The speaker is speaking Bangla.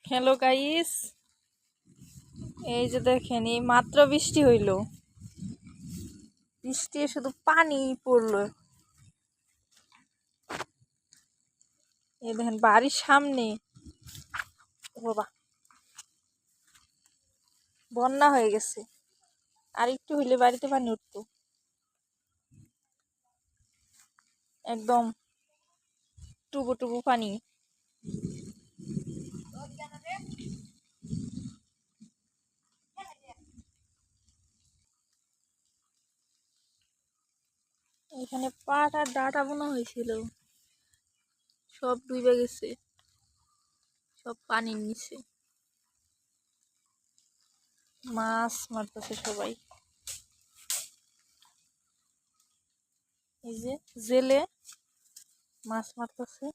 হ্যালো গাইস, এই যে দেখেন এই মাত্র বৃষ্টি হইল। বৃষ্টি শুধু পানি পড়লো। এই দেখেন বাড়ির সামনে বাবা বন্যা হয়ে গেছে। আর একটু হইলে বাড়িতে পানি উঠতো। একদম টুবু টুবু পানি। এখানে পাট আর ডাটা বোনা হয়েছিল, সব ডুবে গেছে, সব পানির নিচে। মাছ মারতেছে সবাই, এই যে জেলে মাছ মারতেছে।